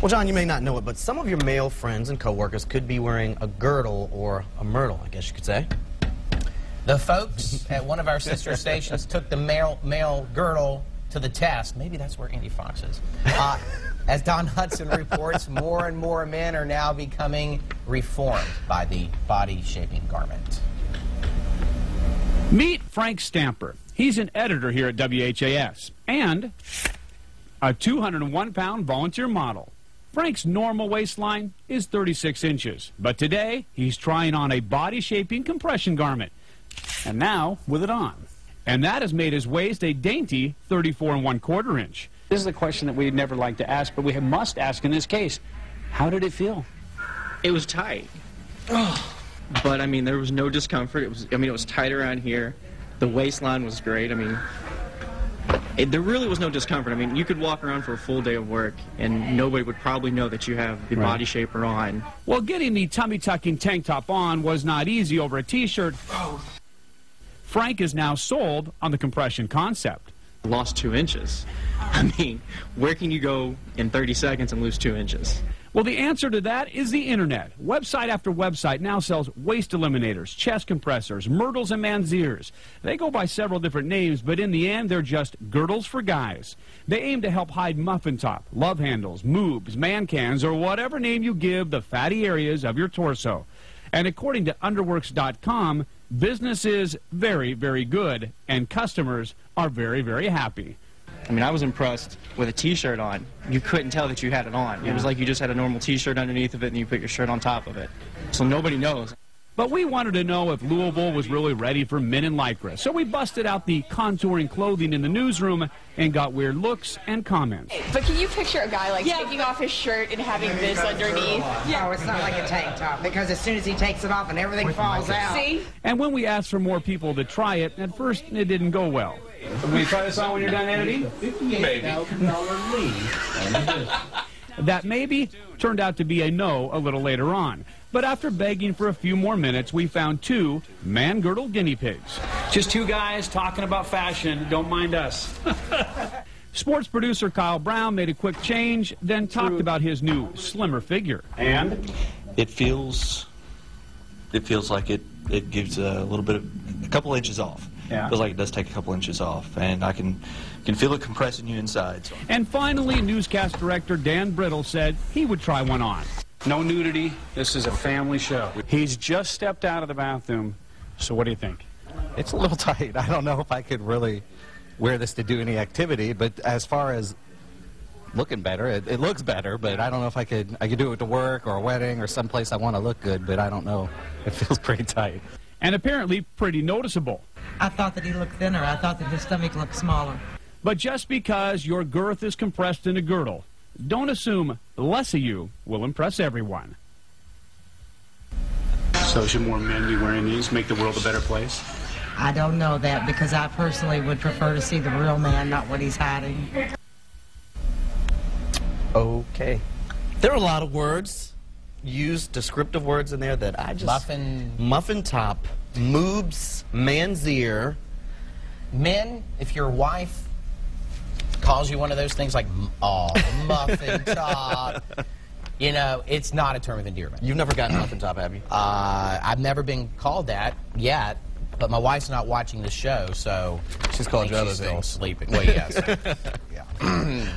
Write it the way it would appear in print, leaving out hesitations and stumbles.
Well, John, you may not know it, but some of your male friends and coworkers could be wearing a girdle or a myrtle, I guess you could say. The folks at one of our sister stations took the male girdle to the test. Maybe that's where Andy Fox is. As Don Hudson reports, more and more men are now becoming reformed by the body-shaping garment. Meet Frank Stamper. He's an editor here at WHAS and a 201-pound volunteer model. Frank's normal waistline is 36 inches, but today he's trying on a body-shaping compression garment, and now with it on. And that has made his waist a dainty 34 1/4 inch. This is a question that we'd never like to ask, but we must ask in this case. How did it feel? It was tight. But I mean, there was no discomfort. It was tight around here. The waistline was great. I mean, there really was no discomfort. I mean, you could walk around for a full day of work and nobody would probably know that you have the body shaper on. Well, getting the tummy-tucking tank top on was not easy over a t-shirt. Frank is now sold on the compression concept. Lost 2 inches. I mean, where can you go in 30 seconds and lose 2 inches? Well, the answer to that is the internet. Website after website now sells waist eliminators, chest compressors, myrtles, and manziers. They go by several different names, but in the end, they're just girdles for guys. They aim to help hide muffin top, love handles, moobs, man cans, or whatever name you give the fatty areas of your torso. And according to underworks.com, business is very, very good, and customers are very, very happy. I mean, I was impressed with a t-shirt on. You couldn't tell that you had it on. It was like you just had a normal t-shirt underneath of it and you put your shirt on top of it. So nobody knows. But we wanted to know if Louisville was really ready for men in lycra. So we busted out the contouring clothing in the newsroom and got weird looks and comments. But can you picture a guy like taking off his shirt and having this underneath? No, it's not like a tank top, because as soon as he takes it off and everything falls out. See? And when we asked for more people to try it, at first it didn't go well. Will you try this on when you're done editing? Maybe. That maybe turned out to be a no a little later on. But after begging for a few more minutes, we found 2 man-girdle guinea pigs. Just 2 guys talking about fashion. Don't mind us. Sports producer Kyle Brown made a quick change, then talked about his new slimmer figure. And? It feels like it gives a couple inches off. Yeah. Feels like it does take a couple inches off, and I can feel it compressing you inside. So. And finally, newscast director Dan Brittle said he would try one on. No nudity. This is a family show. He's just stepped out of the bathroom. So what do you think? It's a little tight. I don't know if I could really wear this to do any activity, but as far as looking better, it looks better, but I don't know if I could do it to work or a wedding or someplace I want to look good, but I don't know. It feels pretty tight. And apparently pretty noticeable. I thought that he looked thinner. I thought that his stomach looked smaller. But just because your girth is compressed in a girdle, don't assume less of you will impress everyone. So should more men be wearing these, make the world a better place? I don't know that, because I personally would prefer to see the real man, not what he's hiding. Okay. There are a lot of words used, descriptive words in there that I just... Muffin top, moobs, manzier. Men, if your wife calls you one of those things like, oh, muffin top, you know, it's not a term of endearment. You've never gotten muffin top, have you? I've never been called that yet, but my wife's not watching the show, so she's called you other still things. Sleeping. Well, yes. Yeah.